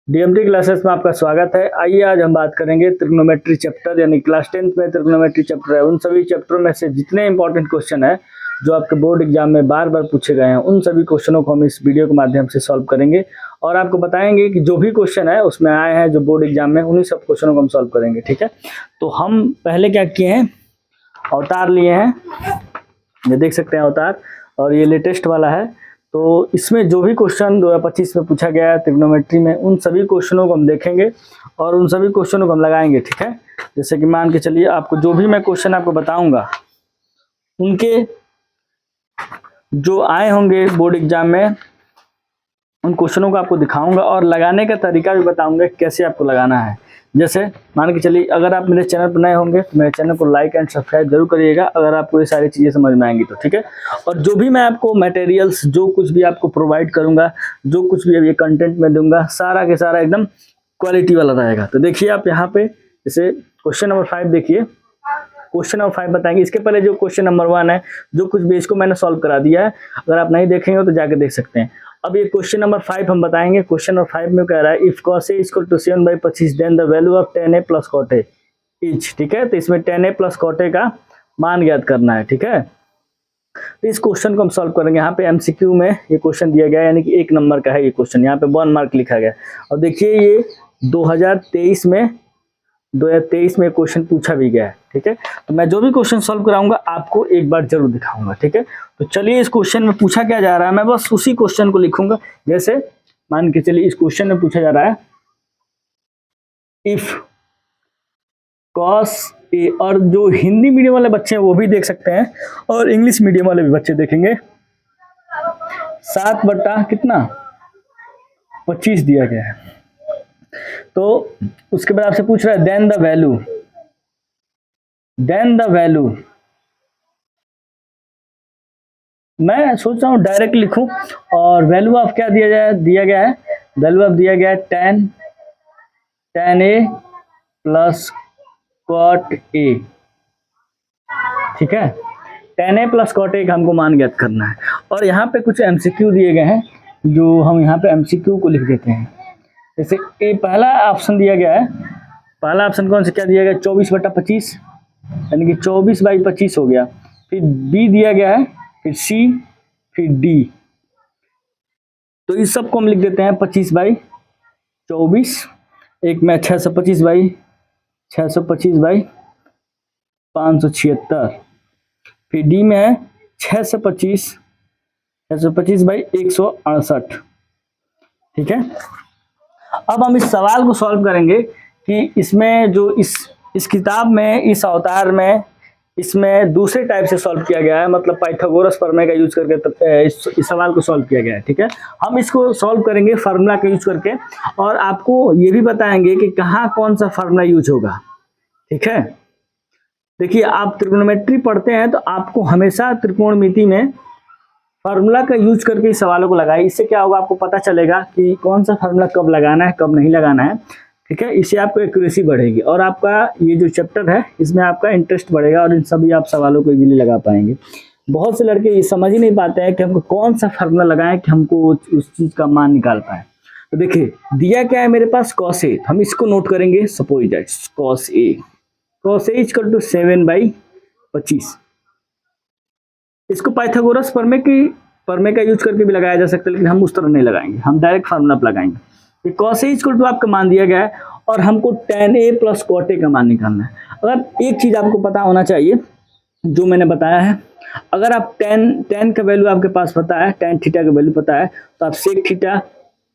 DMT classes में आपका स्वागत है। आइए आज हम बात करेंगे ट्रिग्नोमेट्री चैप्टर, यानी क्लास 10th में ट्रिग्नोमेट्री चैप्टर है। उन सभी चैप्टरों में से जितने इंपॉर्टेंट क्वेश्चन है जो आपके बोर्ड एग्जाम में बार बार पूछे गए हैं, उन सभी क्वेश्चनों को हम इस वीडियो के माध्यम से सॉल्व करेंगे और आपको बताएंगे कि जो भी क्वेश्चन है उसमें आए हैं जो बोर्ड एग्जाम में, उन्हीं सब क्वेश्चनों को हम सॉल्व करेंगे। ठीक है, तो हम पहले क्या किए हैं, अवतार लिए हैं, ये देख सकते हैं अवतार, और ये लेटेस्ट वाला है। तो इसमें जो भी क्वेश्चन 2025 में पूछा गया है ट्रिग्नोमेट्री में, उन सभी क्वेश्चनों को हम देखेंगे और उन सभी क्वेश्चनों को हम लगाएंगे। ठीक है, जैसे कि मान के चलिए आपको जो भी मैं क्वेश्चन आपको बताऊंगा, उनके जो आए होंगे बोर्ड एग्जाम में, उन क्वेश्चनों को आपको दिखाऊंगा और लगाने का तरीका भी बताऊंगा कैसे आपको लगाना है। जैसे मान के चलिए अगर आप मेरे चैनल पर नए होंगे तो मेरे चैनल को लाइक एंड सब्सक्राइब जरूर करिएगा, अगर आपको ये सारी चीज़ें समझ में आएंगी तो। ठीक है, और जो भी मैं आपको मटेरियल्स, जो कुछ भी आपको प्रोवाइड करूंगा, जो कुछ भी ये कंटेंट में दूंगा, सारा के सारा एकदम क्वालिटी वाला रहेगा। तो देखिए आप यहाँ पे जैसे क्वेश्चन नंबर 5 देखिए, क्वेश्चन नंबर 5 बताएंगे। इसके पहले जो क्वेश्चन नंबर 1 है, जो कुछ भी, इसको मैंने सॉल्व करा दिया है, अगर आप नहीं देखेंगे तो जाके देख सकते हैं। अब ये क्वेश्चन नंबर 5 हम बताएंगे। क्वेश्चन नंबर 5 में कह रहा है if cos a equal to 7/25 then the value of tan a plus cot a is. ठीक है, तो इसमें tan a plus cot a का मान ज्ञात करना है। ठीक है, तो इस क्वेश्चन को हम सॉल्व करेंगे। यहाँ पे एमसीक्यू में ये क्वेश्चन दिया गया है, यानी कि 1 नंबर का है ये क्वेश्चन, यहाँ पे 1 मार्क लिखा गया। और देखिए ये 2023 में क्वेश्चन पूछा भी गया है। ठीक है, तो मैं जो भी क्वेश्चन सॉल्व कराऊंगा आपको एक बार जरूर दिखाऊंगा। ठीक है, तो चलिए इस क्वेश्चन में पूछा क्या जा रहा है, मैं बस उसी क्वेश्चन को लिखूंगा। जैसे मान के चलिए इस क्वेश्चन में पूछा जा रहा है इफ cos a, और जो हिंदी मीडियम वाले बच्चे हैं वो भी देख सकते हैं और इंग्लिश मीडियम वाले भी बच्चे देखेंगे। 7 बटा कितना 25 दिया गया है। तो उसके बाद आपसे पूछ रहा है देन द वैल्यू, मैं सोच रहा हूँ डायरेक्ट लिखूं, और वैल्यू ऑफ क्या दिया गया है, वैल्यू ऑफ दिया गया है tan a plus cot a। ठीक है, tan a plus cot a का हमको मान ज्ञात करना है। और यहाँ पे कुछ एमसीक्यू दिए गए हैं जो हम यहाँ पे एमसीक्यू को लिख देते हैं। जैसे ए पहला ऑप्शन दिया गया है, पहला ऑप्शन कौन सा क्या दिया गया, 24/25, यानी कि 24/25 हो गया। फिर बी दिया गया है, फिर सी, फिर डी। तो इस सब को हम लिख देते हैं 25/24। एक में 625/576। फिर डी में है 625/168। ठीक है, अब हम इस सवाल को सॉल्व करेंगे कि इसमें जो इस किताब में, इस अवतार में, इसमें दूसरे टाइप से सॉल्व किया गया है, मतलब पाइथागोरस प्रमेय का यूज करके इस सवाल को सॉल्व किया गया है। ठीक है, हम इसको सॉल्व करेंगे फार्मूला का यूज करके, और आपको ये भी बताएंगे कि कहाँ कौन सा फार्मूला यूज होगा। ठीक है, देखिए आप त्रिकोणमिति पढ़ते हैं तो आपको हमेशा त्रिकोणमिति में फार्मूला का यूज करके इस सवालों को लगाए। इससे क्या होगा, आपको पता चलेगा कि कौन सा फार्मूला कब लगाना है, कब नहीं लगाना है। ठीक है, इससे आपको एक्यूरेसी बढ़ेगी और आपका ये जो चैप्टर है इसमें आपका इंटरेस्ट बढ़ेगा और इन सभी आप सवालों को इजीली लगा पाएंगे। बहुत से लड़के ये समझ ही नहीं पाते हैं कि हमको कौन सा फार्मूला लगाएं कि हमको उस चीज का मान निकाल पाए। तो देखिए दिया क्या है मेरे पास, cos a, हम इसको नोट करेंगे। Suppose that cos a equal to 7/25। इसको पाइथागोरस प्रमेय का यूज करके भी लगाया जा सकता है, लेकिन हम उस तरह नहीं लगाएंगे, हम डायरेक्ट फार्मूला पर लगाएंगे। cos a इक्वल टू आपका मान दिया गया है और हमको tan a plus cot a का मान निकालना है। अगर एक चीज आपको पता होना चाहिए जो मैंने बताया है, अगर आप tan का वैल्यू आपके पास पता है, tan थीटा का वैल्यू पता है, तो आप sec थीटा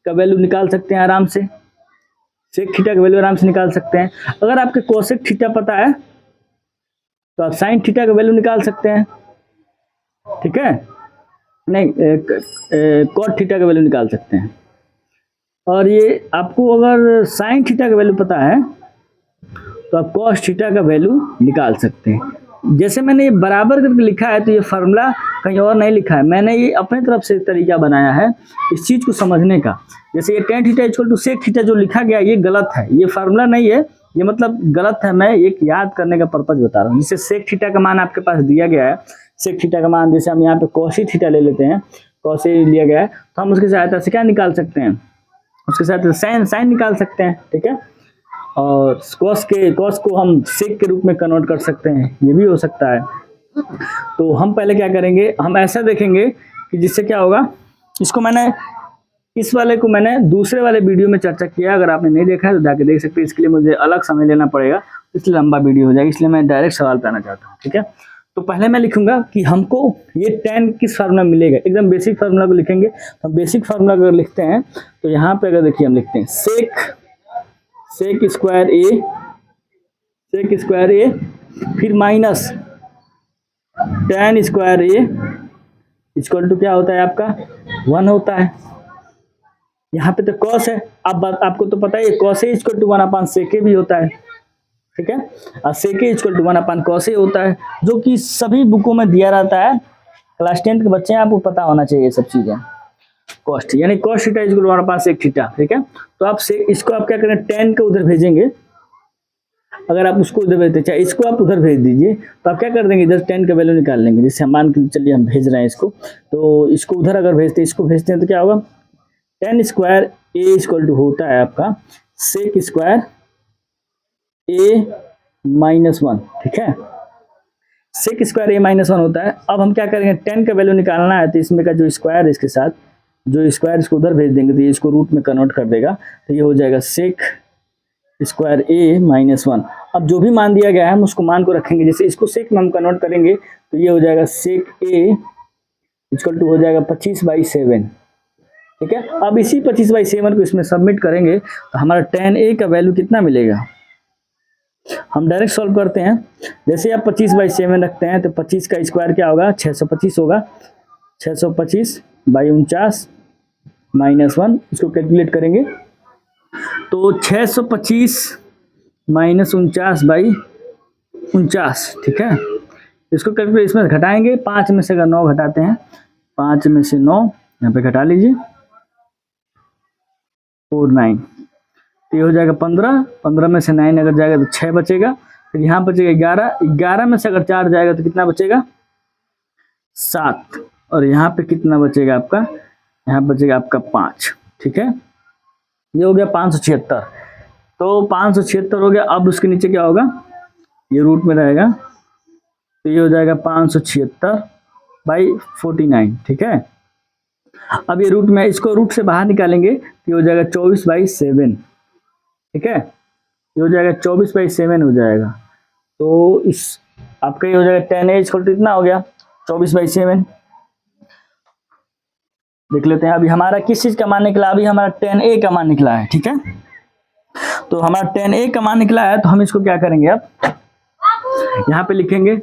का वैल्यू निकाल सकते हैं आराम से, sec थीटा का वैल्यू आराम से निकाल सकते हैं। अगर आपके cosec थीटा पता है तो आप sin थीटा का वैल्यू निकाल सकते हैं। ठीक है, नहीं cot थीटा का वैल्यू निकाल सकते हैं। और ये आपको अगर sin थीटा का वैल्यू पता है तो आप cos थीटा का वैल्यू निकाल सकते हैं। जैसे मैंने ये बराबर करके लिखा है तो ये फार्मूला कहीं और नहीं लिखा है, मैंने ये अपने तरफ से तरीका बनाया है इस चीज को समझने का। जैसे ये tan theta equal to sec theta जो लिखा गया ये गलत है, ये फार्मूला नहीं है, ये मतलब गलत है। मैं एक याद करने का पर्पज बता रहा हूँ। जिससे sec थीटा का मान आपके पास दिया गया है, sec थीटा का मान जैसे हम यहाँ पे cos थीटा ले लेते हैं, cos लिया गया है, तो हम उसकी सहायता से क्या निकाल सकते हैं, उसके साथ साइन साइन निकाल सकते हैं, ठीक है। और कॉस को हम सेक के रूप में कन्वर्ट कर सकते हैं, ये भी हो सकता है। तो हम पहले क्या करेंगे, हम ऐसा देखेंगे कि जिससे क्या होगा, इसको मैंने इस वाले को मैंने दूसरे वाले वीडियो में चर्चा किया, अगर आपने नहीं देखा है तो जाके देख सकते हैं। इसके लिए मुझे अलग समय लेना पड़ेगा, इसलिए लंबा वीडियो हो जाएगा, इसलिए मैं डायरेक्ट सवाल पे आना चाहता हूँ, ठीक है। तो पहले मैं लिखूंगा कि हमको ये tan किस फार्मूला मिलेगा, एकदम बेसिक फार्मूला को लिखेंगे। तो बेसिक फार्मूला अगर लिखते हैं तो यहाँ पे अगर देखिए हम लिखते हैं सेक स्क्वायर ए फिर minus tan square A equal to क्या होता है आपका 1 होता है। यहाँ पे तो कॉस है, आपको तो पता है कॉस ए इक्वल टू 1/, सेक ए भी होता है, ठीक है। और सेक ए इक्वल टू 1/, कॉस ए होता है, जो कि सभी बुकों में दिया रहता है। क्लास 10 के बच्चे हैं, आपको पता होना चाहिए ये सब चीजें। कॉस्ट यानी cos theta equal to 1/, sec theta, ठीक है। तो आप इसको आप क्या करें, tan को उधर भेजेंगे। अगर आप उसको उधर भेजते चाहे इसको आप उधर भेज दीजिए, तो आप क्या कर देंगे, इधर tan का वैल्यू निकाल लेंगे। जैसे मान के चलिए हम भेज रहे हैं इसको, तो इसको उधर अगर भेजते इसको भेजते हैं तो क्या होगा, tan square A equal to होता है आपका सेक स्क्वायर ए -1, ठीक है। सेक स्क्वायर ए -1 होता है। अब हम क्या करेंगे, tan का वैल्यू निकालना है, तो इसमें का जो स्क्वायर है इसके साथ जो स्क्वायर इसको उधर भेज देंगे, तो ये इसको रूट में कन्वर्ट कर देगा, तो ये हो जाएगा सेक स्क्वायर ए -1। अब जो भी मान दिया गया है हम उसको मान को रखेंगे। जैसे इसको सेक में हम कन्वर्ट करेंगे तो ये हो जाएगा सेक ए इक्वल टू हो जाएगा 25/7, ठीक है। अब इसी 25/7 को इसमें सबमिट करेंगे तो हमारा tan ए का वैल्यू कितना मिलेगा, हम डायरेक्ट सॉल्व करते हैं। जैसे आप 25/7 रखते हैं तो 25 का स्क्वायर क्या होगा, 625 होगा। 625/49 -1, इसको कैलकुलेट करेंगे तो 625 - 49/49, ठीक है। इसको कैलकुलेट इसमें घटाएंगे, 5 में से अगर 9 घटाते हैं, 5 में से 9 यहाँ पे घटा लीजिए, 49, तो ये हो जाएगा 15। 15 में से 9 अगर जाएगा तो 6 बचेगा, फिर यहाँ बचेगा 11। 11 में से अगर 4 जाएगा तो कितना बचेगा, 7। और यहाँ पे कितना बचेगा आपका, यहाँ बचेगा आपका 5, ठीक है। ये हो गया 576। तो 576 हो गया। अब उसके नीचे क्या होगा, ये रूट में रहेगा, तो ये हो जाएगा 576/49, ठीक है। अब ये रूट में इसको रूट से बाहर निकालेंगे तो ये हो जाएगा 24/7, ठीक है। ये हो जाएगा 24/7 हो जाएगा। तो इस आपका ये हो जाएगा tan ए इक्वल टू इतना हो गया 24/7। देख लेते हैं अभी हमारा किस चीज का मान निकला, अभी हमारा tan ए का मान निकला है, ठीक है। तो हमारा tan ए का मान निकला है, तो हम इसको क्या करेंगे, अब यहाँ पे लिखेंगे।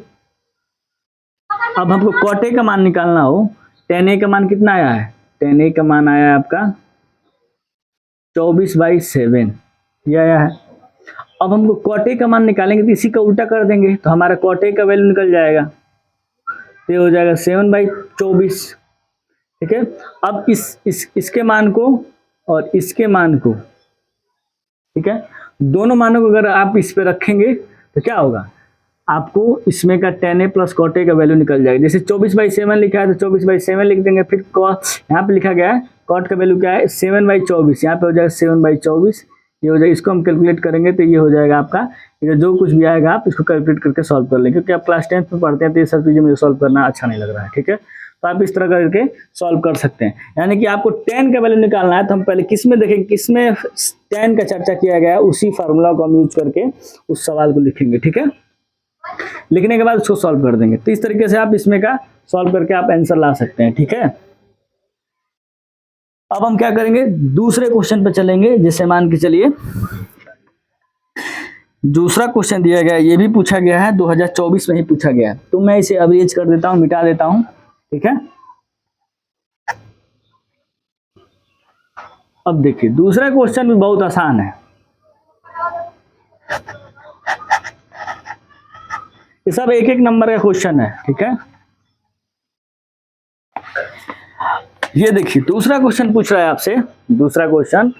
अब हमको cot ए का मान निकालना हो, tan ए का मान कितना आया है, tan ए का मान आया है आपका 24/7, ये आया है। अब हमको cot ए का मान निकालेंगे तो इसी का उल्टा कर देंगे, तो हमारा cot ए का वैल्यू निकल जाएगा, तो ये हो जाएगा 7/24, ठीक है। अब इसके मान को और इसके मान को, ठीक है, दोनों मानों को अगर आप इस पे रखेंगे तो क्या होगा, आपको इसमें का tan ए प्लस cot ए का वैल्यू निकल जाएगा। जैसे 24/7 लिखा है तो 24/7 लिख देंगे, फिर यहाँ पे लिखा गया है cot का वैल्यू क्या है 7/24, यहाँ पे हो जाएगा 7/24, ये हो जाएगा। इसको हम कैलकुलेट करेंगे तो ये हो जाएगा आपका, ये जो कुछ भी आएगा आप इसको कैलकुलेट करके सॉल्व कर लेंगे, क्योंकि आप क्लास 10th में पढ़ते हैं तो ये सब चीज़ें मुझे सॉल्व करना अच्छा नहीं लग रहा है, ठीक है। तो आप इस तरह करके सॉल्व कर सकते हैं। यानी कि आपको tan का वैल्यू निकालना है तो हम पहले किस में देखेंगे, किस में tan का चर्चा किया गया है, उसी फार्मूला को हम यूज करके उस सवाल को लिखेंगे, ठीक है। लिखने के बाद उसको सॉल्व कर देंगे। तो इस तरीके से आप इसमें का सॉल्व करके आप आंसर ला सकते हैं, ठीक है। अब हम क्या करेंगे, दूसरे क्वेश्चन पे चलेंगे। जैसे मान के चलिए दूसरा क्वेश्चन दिया गया है, ये भी पूछा गया है 2024 में ही पूछा गया है, तो मैं इसे अवरेज कर देता हूं, मिटा देता हूं, ठीक है। अब देखिए दूसरा क्वेश्चन भी बहुत आसान है, ये सब एक एक नंबर का क्वेश्चन है, ठीक है। ये देखिए दूसरा क्वेश्चन पूछ रहा है आपसे, दूसरा question,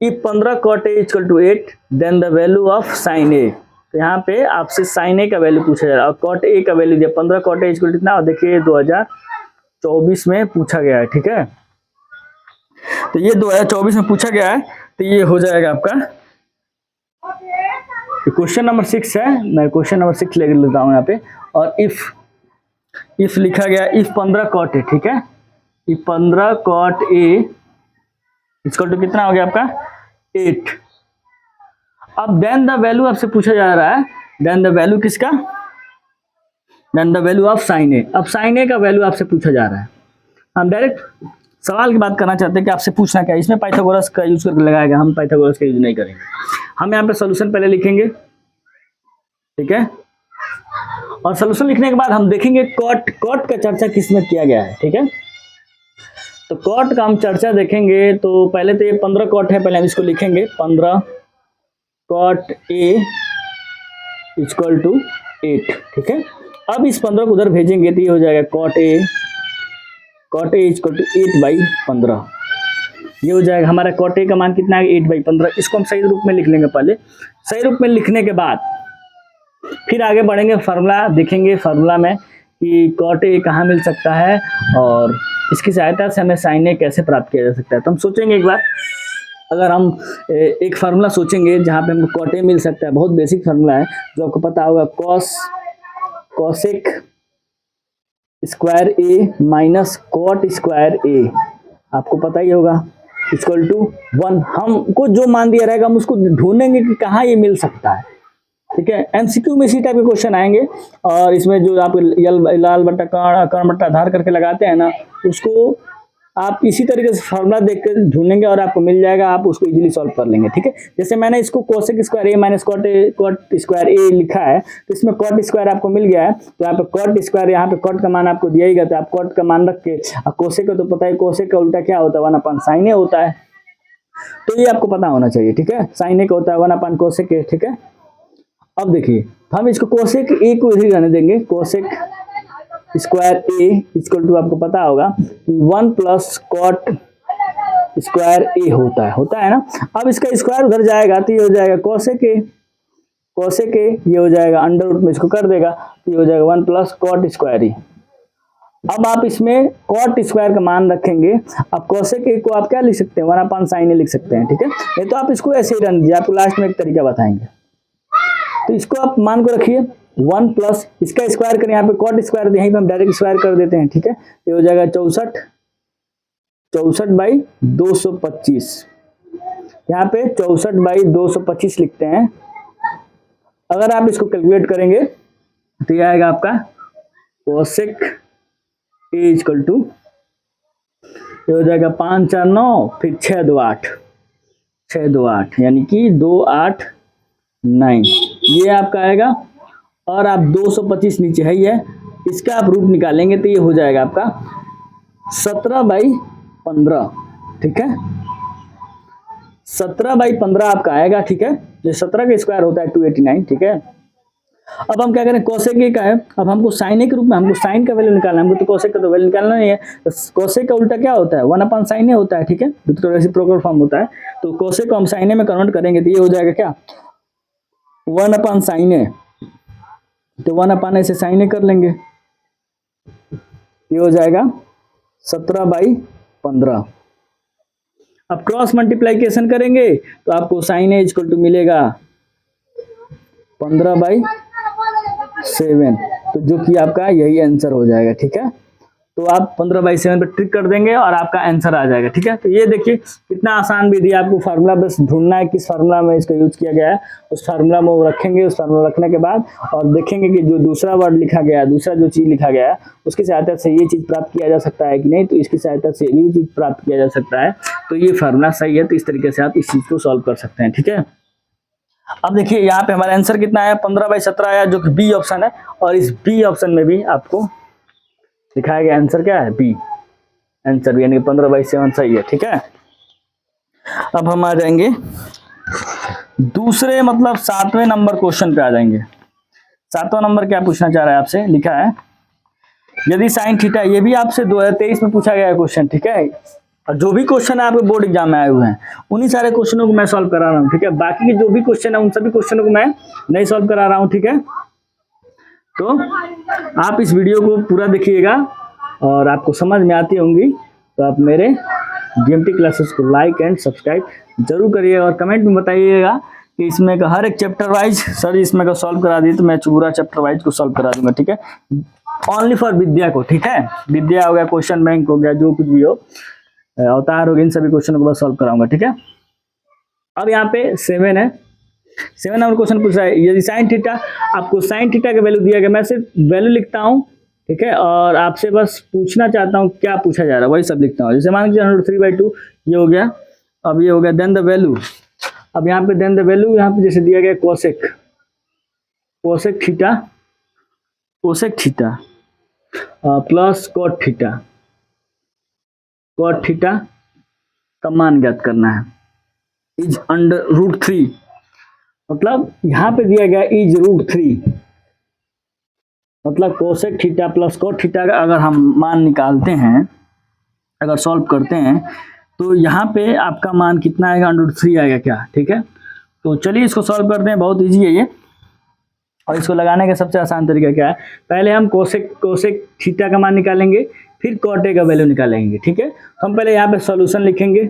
if 15 cot a equal to 8 then the value of sin a। तो यहाँ पे आपसे sin a का वैल्यू पूछा जा रहा है और cot a का वैल्यू दिया 15 cot a इक्वल टू कितना, देखिए 2024 में पूछा गया है, ठीक है। तो ये 2024 में पूछा गया है, तो ये हो जाएगा आपका क्वेश्चन नंबर 6 है। मैं क्वेश्चन नंबर 6 लेकर लेता हूँ यहाँ पे। और इफ लिखा गया, इफ 15 कॉट ए, ठीक है, if 15 cot A equal to कितना हो गया आपका 8। अब देन द वैल्यू आपसे पूछा जा रहा है, देन द वैल्यू किसका, then the value of sine A. अब साइन ए का वैल्यू आपसे पूछा जा रहा है। हम डायरेक्ट सवाल की बात करना चाहते हैं कि आपसे पूछना क्या है। इसमें पाइथागोरस का यूज करके लगाएगा, हम पाइथागोरस का यूज नहीं करेंगे। हम यहाँ पे सोल्यूशन पहले लिखेंगे, ठीक है, और सोल्यूशन लिखने के बाद हम देखेंगे कॉट का चर्चा किस में किया गया है, ठीक है। तो कॉट का हम चर्चा देखेंगे। तो पहले तो ये 15 कॉट है, पहले हम इसको लिखेंगे 15 कॉट ए इक्वल टू 8, ठीक है। अब इस 15 को उधर भेजेंगे तो ये हो जाएगा कॉट ए इक्वल टू 8/15। ये हो जाएगा हमारा कॉट ए का मान कितना है 8/15। इसको हम सही रूप में लिख लेंगे। पहले सही रूप में लिखने के बाद फिर आगे बढ़ेंगे, फार्मूला देखेंगे, फार्मूला में कि कॉट ए कहाँ मिल सकता है और इसकी सहायता से हमें साइन ए कैसे प्राप्त किया जा सकता है। तो हम सोचेंगे एक बार, अगर हम एक फार्मूला सोचेंगे जहाँ पे हमको कॉट ए मिल सकता है, बहुत बेसिक फार्मूला है जो आपको पता होगा, कॉसेक स्क्वायर ए माइनस कॉट स्क्वायर ए, आपको पता ही होगा, इक्वल टू 1। हमको जो मान दिया रहेगा हम उसको ढूंढेंगे कि कहाँ ये मिल सकता है, ठीक है। एमसीक्यू में इसी टाइप के क्वेश्चन आएंगे और इसमें जो आप लाल बट्टा कर्ण बट्टा आधार करके लगाते हैं ना, उसको आप इसी तरीके से फार्मूला देख कर ढूंढेंगे और आपको मिल जाएगा, आप उसको इजीली सॉल्व कर लेंगे, ठीक है। जैसे मैंने इसको कोसेक स्क्वायर ए माइनस कॉट स्क्वायर ए लिखा है, तो इसमें कॉट स्क्वायर आपको मिल गया है, तो यहाँ पे कॉट स्क्वायर, यहाँ पे कॉट का मान आपको दिया ही गया, तो आप कॉट का मान रख के, कोसेक का तो पता है, कोसेक का उल्टा क्या होता है 1/sin ए होता है, तो ये आपको पता होना चाहिए, ठीक है। साइन ए का होता है 1/cosec ए, ठीक है। अब देखिए हम इसको कोसेक ए को इधर रहने देंगे, cosec square A equal to आपको पता होगा 1 प्लस कॉट स्क्वायर ए होता है ना। अब इसका स्क्वायर उधर जाएगा तो ये हो जाएगा कोसेक ए, ये हो जाएगा अंडर रूट में इसको कर देगा, तो ये हो जाएगा 1 प्लस कॉट स्क्वायर ए। अब आप इसमें कॉट स्क्वायर का मान रखेंगे। अब कोसेक ए को आप क्या लिख सकते हैं 1/sin ए लिख सकते हैं, ठीक है। ये तो आप इसको ऐसे ही रन दीजिए, आपको लास्ट में एक तरीका बताएंगे। तो इसको आप मान को रखिए 1 प्लस इसका स्क्वायर करें, यहाँ पे कॉट स्क्वायर यहीं पे हम डायरेक्ट स्क्वायर कर देते हैं, ठीक है। ये हो जाएगा 64/225, यहाँ पे 64/225 लिखते हैं। अगर आप इसको कैलकुलेट करेंगे तो ये आएगा आपका कोसेक ए इक्वल टू, ये हो जाएगा 5 4 9 फिर 6 2 8 यानी कि 2 8 9, ये आपका आएगा। और आप 225 नीचे है ही है, इसका आप रूट निकालेंगे तो ये हो जाएगा आपका 17/15, ठीक है। 17/15 आपका आएगा, ठीक है। जो 17 का स्क्वायर होता है 289, ठीक है। अब हम क्या करें, कोसेक ए का है, अब हमको साइन ए के रूप में हमको साइन का वैल्यू निकालना है, हमको तो कोसेक का तो वैल्यू निकालना नहीं है। तो कोसेक का उल्टा क्या होता है 1/sin ए होता है, ठीक है, तो रेसिप्रोकल फॉर्म होता है। तो कोसेक को हम साइन ए में कन्वर्ट करेंगे तो ये हो जाएगा क्या 1/sin ए, तो 1/a से sin ए कर लेंगे, ये हो जाएगा 17/15। अब क्रॉस मल्टीप्लाइकेशन करेंगे तो आपको sin ए इक्वल टू मिलेगा 15/7, तो जो कि आपका यही आंसर हो जाएगा, ठीक है। तो आप 15/7 पे ट्रिक कर देंगे और आपका आंसर आ जाएगा, ठीक है। तो ये देखिए कितना आसान विधि, आपको फार्मूला बस ढूंढना है किस फार्मूला में इसका यूज किया गया है, उस फार्मूला में वो रखेंगे। उस फार्मूला रखने के बाद और देखेंगे कि जो दूसरा वर्ड लिखा गया है, दूसरा जो चीज लिखा गया है, उसकी सहायता से ये चीज प्राप्त किया जा सकता है कि नहीं, तो इसकी सहायता से ये चीज प्राप्त किया जा सकता है। तो ये फार्मूला सही है, तो इस तरीके से आप इस चीज को सॉल्व कर सकते हैं, ठीक है। अब देखिए यहाँ पे हमारा आंसर कितना है 15/17 आया, जो कि बी ऑप्शन है। और इस बी ऑप्शन में भी आपको दिखाया गया आंसर क्या है, बी आंसर भी, यानी 15/7 सही है, ठीक है। अब हम आ जाएंगे दूसरे मतलब 7वें नंबर क्वेश्चन पे आ जाएंगे। 7वां नंबर क्या पूछना चाह रहा है आपसे, लिखा है यदि साइन थीटा, ये भी आपसे 2023 में पूछा गया है क्वेश्चन, ठीक है। और जो भी क्वेश्चन है आपके बोर्ड एग्जाम में आए हुए हैं, उन्हीं सारे क्वेश्चनों को मैं सॉल्व करा रहा हूँ, ठीक है। बाकी के जो भी क्वेश्चन है उन सभी क्वेश्चनों को मैं नहीं सॉल्व करा रहा हूँ, ठीक है। तो आप इस वीडियो को पूरा देखिएगा और आपको समझ में आती होंगी तो आप मेरे DMT क्लासेस को लाइक एंड सब्सक्राइब जरूर करिएगा और कमेंट में बताइएगा कि इसमें का हर एक चैप्टर वाइज सर इसमें का सॉल्व करा दिए तो मैं पूरा चैप्टर वाइज को सॉल्व करा दूंगा, ठीक है, ओनली फॉर विद्या को, ठीक है। विद्या हो गया, क्वेश्चन बैंक हो गया, जो कुछ भी हो, अवतार हो गया, इन सभी क्वेश्चन को बस सॉल्व कराऊंगा, ठीक है। अब यहाँ पे 7 है, 7 नंबर क्वेश्चन पूछ रहा है यदि साइन थीटा, आपको साइन थीटा का वैल्यू दिया गया, मैं सिर्फ वैल्यू लिखता हूँ, ठीक है, और आपसे बस पूछना चाहता हूँ क्या पूछा जा रहा है वही सब लिखता हूँ। जैसे मान लीजिए 3/2 ये हो गया, अब ये हो गया देन द वैल्यू। अब यहाँ पे देन द वैल्यू यहाँ पे जैसे दिया गया cosec theta plus cot theta का मान ज्ञात करना है, इज अंडर √3, मतलब यहाँ पे दिया गया इज √3, मतलब cosec theta plus cot theta का अगर हम मान निकालते हैं, अगर सॉल्व करते हैं तो यहाँ पे आपका मान कितना आएगा, √3 आएगा क्या, ठीक है। तो चलिए इसको सॉल्व करते हैं, बहुत इजी है ये। और इसको लगाने का सबसे आसान तरीका क्या है, पहले हम कोसेक थीटा का मान निकालेंगे, फिर कॉट का वैल्यू निकालेंगे, ठीक है। तो हम पहले यहाँ पे सॉल्यूशन लिखेंगे।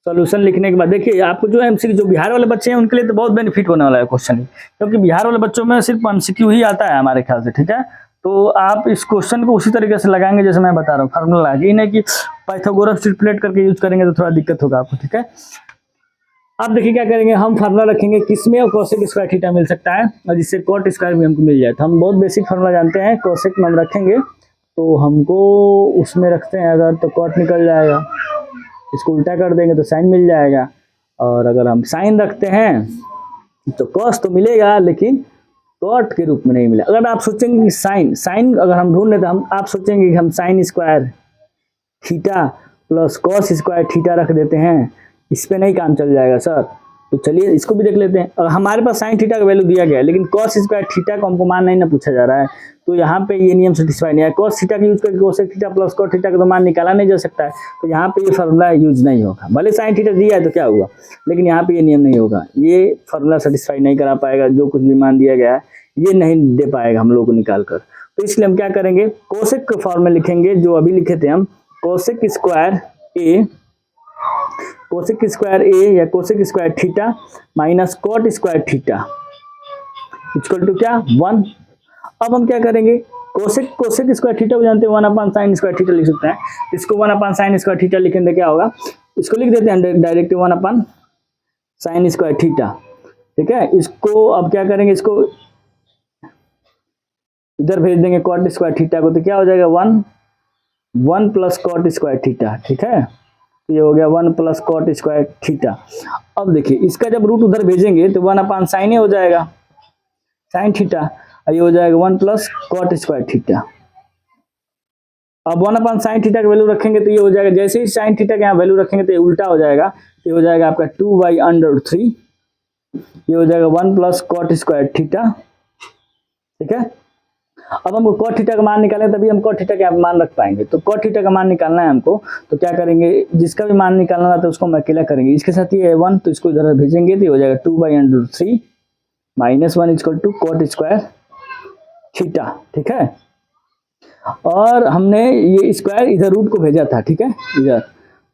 सॉल्यूशन लिखने के बाद देखिए आपको जो एमसीक्यू, जो बिहार वाले बच्चे हैं उनके लिए तो बहुत बेनिफिट होने वाला है क्वेश्चन, क्योंकि बिहार वाले बच्चों में सिर्फ एमसीक्यू ही आता है हमारे ख्याल से, ठीक है। तो आप इस क्वेश्चन को उसी तरीके से लगाएंगे जैसे मैं बता रहा हूँ, फार्मूला लगा, ये नहीं कि पाइथागोरस ट्रिपलेट करके यूज करेंगे तो थोड़ा दिक्कत होगा आपको, ठीक है। अब देखिए क्या करेंगे, हम फार्मूला रखेंगे किसमें, और कोसेक स्क्वायर थीटा मिल सकता है और जिससे कॉट स्क्वायर भी हमको मिल जाए। तो हम बहुत बेसिक फार्मूला जानते हैं, कोसेक में हम रखेंगे तो हमको उसमें रखते हैं अगर तो कॉट निकल जाएगा, इसको उल्टा कर देंगे तो साइन मिल जाएगा, और अगर हम साइन रखते हैं तो कॉस तो मिलेगा लेकिन कॉट के रूप में नहीं मिलेगा। अगर आप सोचेंगे कि साइन अगर हम ढूंढ लेते हम, आप सोचेंगे कि हम sine square theta plus cos square theta रख देते हैं, इस पे नहीं काम चल जाएगा सर। तो चलिए इसको भी देख लेते हैं। अगर हमारे पास साइन थीटा का वैल्यू दिया गया है लेकिन कॉस स्क्वायर थीटा को हमको मान नहीं ना पूछा जा रहा है, तो यहाँ पे ये नियम सेटिस्फाई नहीं है। कॉस थीटा का यूज करके cosec theta plus cot theta का तो मान निकाला नहीं जा सकता है, तो यहाँ पे ये फार्मूला यूज नहीं होगा। भले साइन थीटा दिया है तो क्या हुआ, लेकिन यहाँ पे ये नियम नहीं होगा, ये फार्मूला सेटिस्फाई नहीं करा पाएगा, जो कुछ भी मान दिया गया है ये नहीं दे पाएगा हम लोग को निकाल कर। तो इसलिए हम क्या करेंगे, कोसेक के फॉर्म में लिखेंगे जो अभी लिखे थे हम, कोसेक स्क्वायर ए या cosec square theta minus cot square theta equal to क्या 1। अब हम क्या करेंगे, कोसेक स्क्वायर थीटा को जानते हैं 1/sin स्क्वायर थीटा लिख सकते हैं, इसको 1/sin स्क्वायर थीटा लिखेंगे क्या होगा, इसको लिख देते हैं डायरेक्ट 1/sin स्क्वायर थीटा, ठीक है। इसको अब क्या करेंगे, इसको इधर भेज देंगे कॉट स्क्वायर थीटा को, तो क्या हो जाएगा 1 प्लस कॉट स्क्वायर थीटा, ठीक है। ये हो गया 1 प्लस कॉट स्क्वायर थीटा। अब देखिए इसका जब रूट उधर भेजेंगे तो 1/sin ही हो जाएगा साइन थीटा, ये हो जाएगा 1 प्लस कॉट स्क्वायर थीटा। अब 1/sin थीटा का वैल्यू रखेंगे तो ये हो जाएगा, जैसे ही साइन थीटा का यहाँ वैल्यू रखेंगे तो ये उल्टा हो जाएगा, ये हो जाएगा आपका 2/√3, ये हो जाएगा 1 प्लस कॉट स्क्वायर थीटा, ठीक है। अब हमको कॉट थीटा का मान निकालना है, तभी हम कॉट थीटा का मान रख पाएंगे। तो कॉट थीटा का मान निकालना है हमको, तो क्या करेंगे, जिसका भी मान निकालना था तो उसको हम अकेला करेंगे, इसके साथ ये 1 तो इसको इधर भेजेंगे तो ये हो जाएगा 2/√3 minus 1 equal to cot square theta, ठीक है। और हमने ये स्क्वायर इधर रूट को भेजा था, ठीक है, इधर,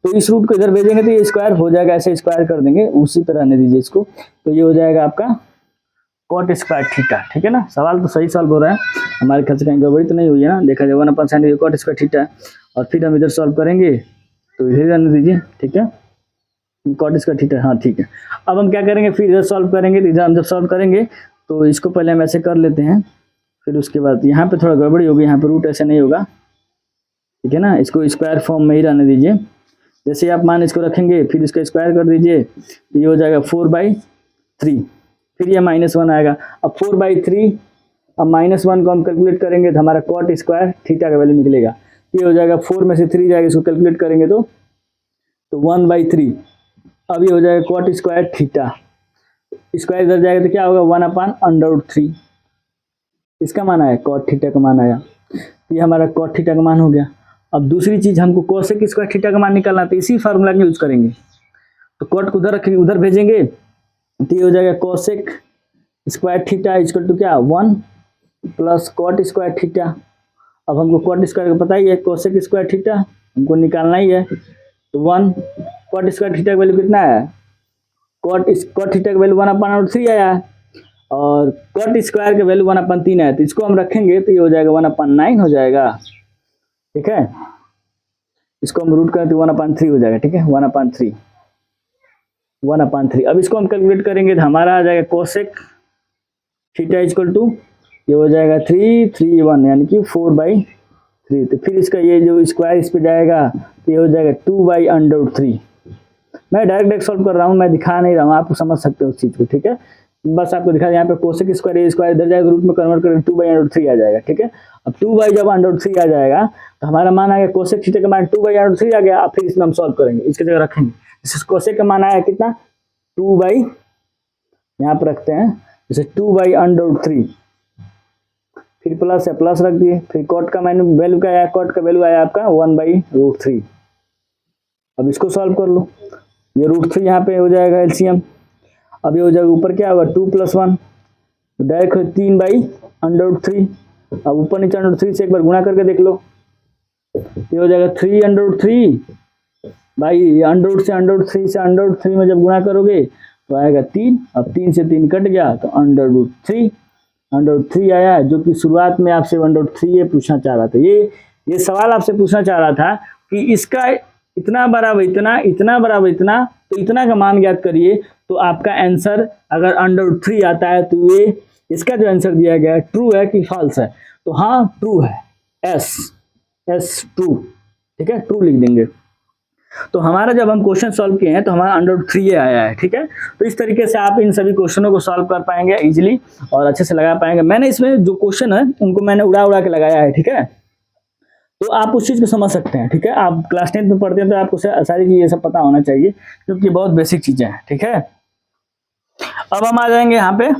तो इस रूट को इधर भेजेंगे तो ये स्क्वायर हो जाएगा, ऐसे स्क्वायर कर देंगे, उसी तरह रहने दीजिए इसको, तो ये हो जाएगा आपका कॉट स्क्वायर थीटा, ठीक है ना। सवाल तो सही सॉल्व हो रहा है, हमारे ख्याल से कहीं गड़बड़ी तो नहीं हुई है ना। देखा जाए 1/sin कॉट स्क्वायर थीटा, और फिर हम इधर सॉल्व करेंगे तो इधर रहने दीजिए, ठीक है, कॉट स्क्वायर थीटा, हाँ ठीक है। अब हम क्या करेंगे, फिर इधर सॉल्व करेंगे, तो इधर हम जब सॉल्व करेंगे तो इसको पहले हम ऐसे कर लेते हैं, फिर उसके बाद यहाँ पे थोड़ा गड़बड़ी होगी, यहाँ पे रूट ऐसे नहीं होगा, ठीक है ना, इसको स्क्वायर फॉर्म में ही रहने दीजिए। जैसे आप मान इसको रखेंगे फिर इसको स्क्वायर कर दीजिए, तो ये हो जाएगा 4/3, फिर ये -1 आएगा। अब 4/3, अब -1 को हम कैलकुलेट करेंगे तो हमारा कॉट स्क्वायर थीटा का वैल्यू निकलेगा, ये हो जाएगा 4 में से 3 जाएगा, इसको कैलकुलेट करेंगे तो 1/3। अब ये हो जाएगा कॉट स्क्वायर थीटा, स्क्वायर इधर जाएगा तो क्या होगा 1/√3, इसका मान आया, कॉट थीटा का मान आया, ये हमारा कॉट थीटा का मान हो गया। अब दूसरी चीज हमको कोसेक स्क्वायर थीटा का मान निकालना, तो इसी फार्मूला का यूज करेंगे, तो कॉट को उधर रखेंगे, उधर भेजेंगे तो ये हो जाएगा cosec square theta equal to क्या 1 प्लस कॉट स्क्वायर थीटा। अब हमको कॉट स्क्वायर का पता ही है, कोसेक स्क्वायर थीटा हमको निकालना ही है, तो 1, कॉट स्क्वायर थीटा का वैल्यू कितना है, कॉट थीटा का वैल्यू 1/√3 आया है, और कॉट स्क्वायर का वैल्यू 1/3 है, तो इसको हम रखेंगे तो ये हो जाएगा 1/9 हो जाएगा, ठीक है। इसको हम रूट करें तो 1/3 हो जाएगा, ठीक है, 1/3। अब इसको हम कैलकुलेट करेंगे तो हमारा आ जाएगा कोसेक थीटा इक्वल टू, ये हो जाएगा 331 यानी कि 4/3। तो फिर इसका ये जो स्क्वायर इस पे जाएगा तो ये हो जाएगा 2/√3। मैं डायरेक्ट सॉल्व कर रहा हूँ, मैं दिखा नहीं रहा हूँ, आप समझ सकते हो उस चीज़ को, ठीक है। बस आपको दिखा, यहाँ पे कोसेक स्क्वायर ए स्क्वायर इधर जाएगा, रूट में कन्वर्ट करेंगे 2/√3 आ जाएगा, ठीक है। अब 2/√3 आ जाएगा तो हमारा मान आ गया कोसेक थीटा का मान 2/√3 आ गया। अब फिर इसमें हम सॉल्व करेंगे, इसकी जगह रखेंगे, जैसे कोसेक का मान आया कितना 2 यहाँ पर रखते हैं, जैसे 2/√3, फिर प्लस है, प्लस रख दिए, फिर कॉट का वैल्यू क्या आया, कॉट का वैल्यू आया आपका 1/√3। अब इसको सॉल्व कर लो, ये √3 यहाँ पे हो जाएगा एलसीएम। अब ये हो जाएगा ऊपर क्या होगा 2 + 1, डायरेक्ट 3/√3। अब ऊपर नीचे √3 से एक बार गुणा करके देख लो, ये हो जाएगा 3/√3 भाई, अंडर से √3 में जब गुणा करोगे तो आएगा 3। अब 3 से 3 कट गया तो √3 आया है, जो कि शुरुआत में आपसे 1/3 ये पूछना चाह रहा था। ये सवाल आपसे पूछना चाह रहा था कि इसका इतना बराबर इतना, इतना बराबर इतना, तो इतना का मान ज्ञात करिए। तो आपका आंसर अगर √3 आता है तो ये इसका जो आंसर दिया गया है ट्रू है कि फॉल्स है, तो हाँ ट्रू है, एस ट्रू, ठीक है, ट्रू लिख देंगे। तो हमारा जब हम क्वेश्चन सॉल्व किए हैं तो हमारा √3 आया है, ठीक है। तो इस तरीके से आप इन सभी क्वेश्चनों को सॉल्व कर पाएंगे इजीली और अच्छे से लगा पाएंगे। मैंने इसमें जो क्वेश्चन है उनको मैंने उड़ा के लगाया है, ठीक है। तो आप उस चीज़ को समझ सकते हैं, ठीक है। आप क्लास 10 में पढ़ते हैं तो आपको सारी चीज़ें सब पता होना चाहिए, क्योंकि बहुत बेसिक चीज़ें हैं, ठीक है। अब हम आ जाएंगे यहाँ पे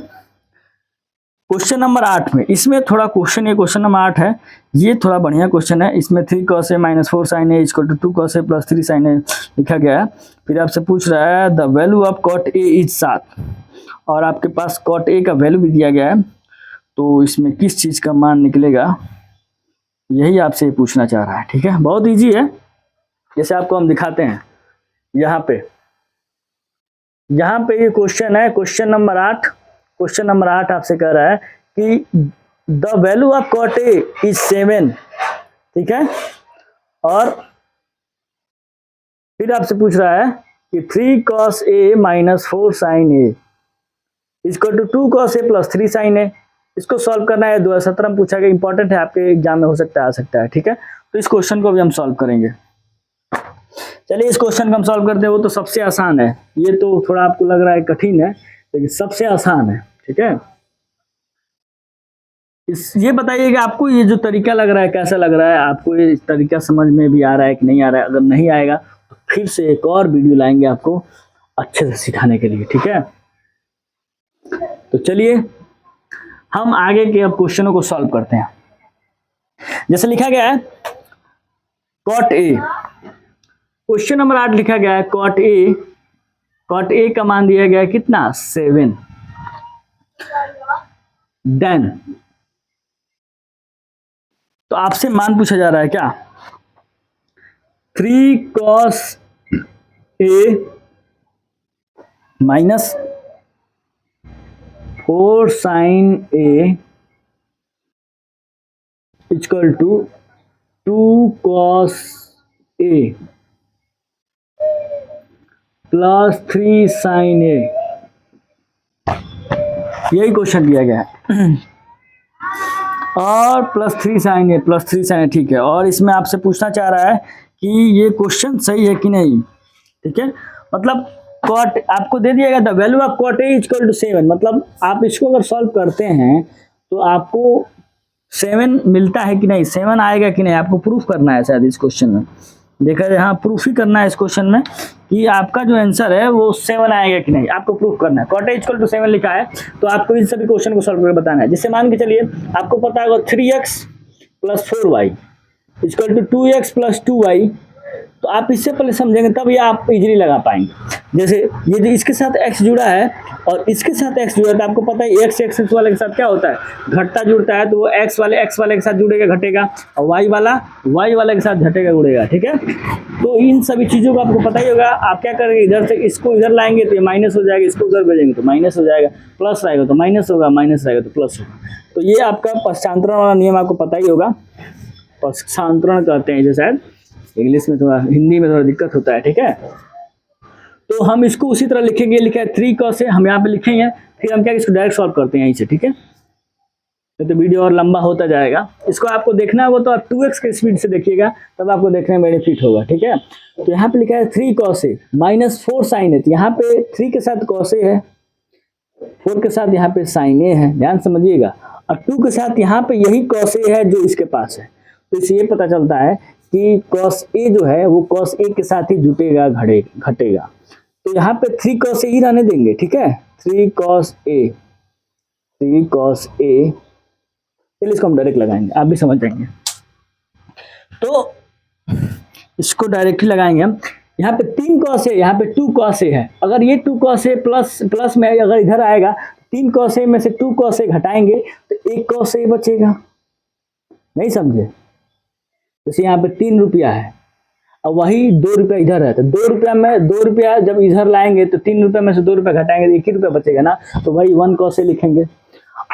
क्वेश्चन नंबर 8 में। इसमें थोड़ा क्वेश्चन, ये क्वेश्चन नंबर 8 है, ये थोड़ा बढ़िया क्वेश्चन है। इसमें 3 cos A - 4 sin A = 2 cos A + 3 sin A लिखा गया है। फिर आपसे पूछ रहा है the value of cot A is 7, और आपके पास cot A का वैल्यू भी दिया गया है, तो इसमें किस चीज़ का मान निकलेगा यही आपसे पूछना चाह रहा है, ठीक है। बहुत ईजी है, जैसे आपको हम दिखाते हैं यहाँ पे ये क्वेश्चन है, क्वेश्चन नंबर 8 आपसे कह रहा है कि the value of cot A is 7, ठीक है। और फिर आपसे पूछ रहा है कि 3 cos A - 4 sin A = 2 cos A + 3 sin A। इसको सॉल्व करना है, 2017 में पूछा गया, इंपॉर्टेंट है, आपके एग्जाम में हो सकता है, आ सकता है, ठीक है। तो इस क्वेश्चन को भी हम सॉल्व करेंगे। चलिए इस क्वेश्चन को हम सॉल्व करते हैं। वो तो सबसे आसान है, ये तो थोड़ा आपको लग रहा है कठिन है, लेकिन सबसे आसान है, ठीक है। ये बताइए कि आपको ये जो तरीका लग रहा है कैसा लग रहा है, आपको ये तरीका समझ में भी आ रहा है कि नहीं आ रहा है। अगर नहीं आएगा तो फिर से एक और वीडियो लाएंगे आपको अच्छे से सिखाने के लिए, ठीक है। तो चलिए हम आगे के अब क्वेश्चनों को सॉल्व करते हैं। जैसे लिखा गया है cot A, क्वेश्चन नंबर 8 लिखा गया है cot A का मान दिया गया है कितना 7। देन तो आपसे मान पूछा जा रहा है क्या 3 cos A - 4 sin A = 2 cos A + 3 sin A, यही क्वेश्चन दिया गया है। और +3 sin A, ठीक है। और इसमें आपसे पूछना चाह रहा है कि ये क्वेश्चन सही है कि नहीं, ठीक है। मतलब cot आपको दे दिया गया था वैल्यू ऑफ cot A = 7, मतलब आप इसको अगर सॉल्व करते हैं तो आपको 7 मिलता है कि नहीं, 7 आएगा कि नहीं, आपको प्रूफ करना है शायद इस क्वेश्चन में। देखा जाए, हाँ प्रूफ ही करना है इस क्वेश्चन में कि आपका जो आंसर है वो 7 आएगा कि नहीं, आपको प्रूफ करना है। cot A = 7 लिखा है, तो आपको इन सभी क्वेश्चन को सॉल्व करके बताना है। जिससे मान के चलिए आपको पता होगा 3x + 4y = 2x + 2y, तो आप इससे पहले समझेंगे तब ये आप इजीली लगा पाएंगे। जैसे ये जो इसके साथ x जुड़ा है और इसके साथ x जुड़ा है, तो आपको पता है x वाले के साथ क्या होता है, घटता जुड़ता है, तो वो x वाले के साथ जुड़ेगा घटेगा, और y वाले के साथ घटेगा उड़ेगा, ठीक है। तो इन सभी चीज़ों को आपको पता ही होगा। आप क्या करेंगे, इधर से इसको इधर लाएंगे तो ये माइनस हो जाएगा, इसको उधर भेजेंगे तो माइनस हो जाएगा, प्लस रहेगा तो माइनस होगा, माइनस रहेगा तो प्लस होगा। तो ये आपका पश्चांतरण वाला नियम आपको पता ही होगा, पश्चांतरण कहते हैं, जैसे शायद इंग्लिश में थोड़ा, हिंदी में थोड़ा दिक्कत होता है, ठीक है। तो हम इसको उसी तरह लिखेंगे, लिखा है 3 cos A, हम यहाँ पे लिखेंगे, फिर हम क्या इसको डायरेक्ट सॉल्व करते हैं यहीं से, ठीक है। तो वीडियो और लंबा होता जाएगा, इसको आपको देखना होगा तो आप 2x के स्पीड से देखिएगा, तब आपको देखने में बेनिफिट होगा, ठीक है। तो यहाँ पे लिखा है 3 cos A minus 4 sin A, तो यहाँ पे 3 के साथ cos A है, 4 के साथ यहाँ पे sin A है, ध्यान समझिएगा, और 2 के साथ यहाँ पे यही cos A है जो इसके पास है। तो इससे ये पता चलता है कि cos A जो है वो cos A के साथ ही जुटेगा, घटेगा। तो यहाँ पे 3 cos A ही रहने देंगे, ठीक है, 3 cos A, चलिए इसको हम डायरेक्ट लगाएंगे, आप भी समझ जाएंगे। तो इसको डायरेक्टली लगाएंगे हम, यहाँ पे 3 cos A, यहाँ पे 2 cos A है, अगर ये 2 cos A प्लस में अगर इधर आएगा, 3 cos A में से 2 cos A घटाएंगे तो 1 cos A बचेगा, नहीं समझे। जैसे यहाँ पे 3 रुपया है और वही 2 रुपया इधर है, तो 2 रुपया में 2 रुपया जब इधर लाएंगे तो 3 रुपये में से 2 रुपया घटाएंगे तो 1 ही रुपया बचेगा ना, तो वही 1 cos A लिखेंगे।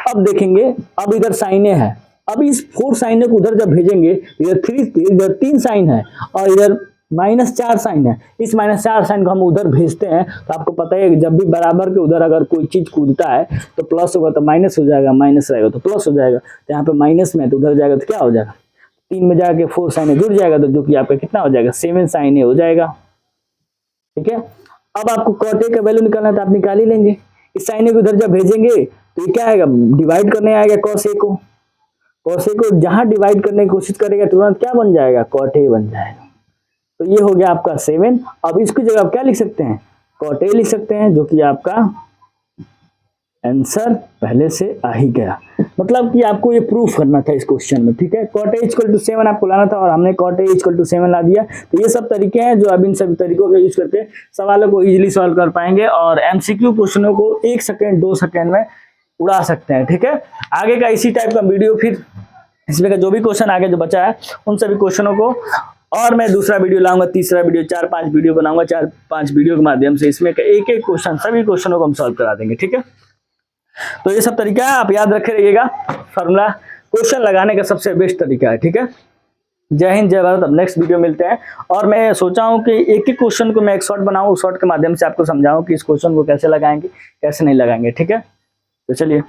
अब देखेंगे, अब इधर sin A है, अब इस 4 sin A को उधर जब भेजेंगे, इधर 3 sin है और इधर -4 sin है, इस -4 sin को हम उधर भेजते हैं, तो आपको पता है कि जब भी बराबर के उधर अगर कोई चीज कूदता है तो प्लस होगा तो माइनस हो जाएगा, माइनस रहेगा तो प्लस हो जाएगा, तो यहाँ पे माइनस में तो उधर जाएगा तो क्या हो जाएगा, 3 में जाके 4 sin A जुड़ जाएगा, तो जो कि आपका कितना हो जाएगा, 7 sin A हो जाएगा, ठीक है। अब आपको cot A का वैल्यू निकालना है तो आप निकाल ही लेंगे, इस sin A को उधर जब भेजेंगे तो ये क्या आएगा, डिवाइड करने आएगा cos A को जहां डिवाइड करने की कोशिश करेगा तुरंत क्या बन जाएगा, cot A बन जाएगा। तो ये हो गया आपका 7। अब इसकी जगह आप क्या लिख सकते हैं, cot A लिख सकते हैं, जो कि आपका आंसर पहले से आ ही गया। मतलब कि आपको ये प्रूफ करना था इस क्वेश्चन में, ठीक है। cot A = 7 आपको लाना था और हमने cot A = 7 ला दिया। तो ये सब तरीके हैं जो अब इन सभी तरीकों का यूज करके सवालों को इजीली सॉल्व कर पाएंगे और एमसीक्यू क्वेश्चनों को 1 सेकेंड 2 सेकेंड में उड़ा सकते हैं, ठीक है। आगे का इसी टाइप का वीडियो, फिर इसमें का जो भी क्वेश्चन आगे जो बचा है उन सभी क्वेश्चनों को और मैं दूसरा वीडियो लाऊंगा, तीसरा वीडियो, 4-5 वीडियो बनाऊंगा, 4-5 वीडियो के माध्यम से इसमें एक एक क्वेश्चन, सभी क्वेश्चनों को हम सॉल्व करा देंगे, ठीक है। तो ये सब तरीका है, आप याद रखे रहिएगा, फार्मूला क्वेश्चन लगाने का सबसे बेस्ट तरीका है, ठीक है। जय हिंद, जय भारत। अब नेक्स्ट वीडियो मिलते हैं और मैं सोचा हूँ कि एक एक क्वेश्चन को मैं एक शॉर्ट बनाऊं, उस शॉर्ट के माध्यम से आपको समझाऊं कि इस क्वेश्चन को कैसे लगाएंगे, कैसे नहीं लगाएंगे, ठीक है। तो चलिए।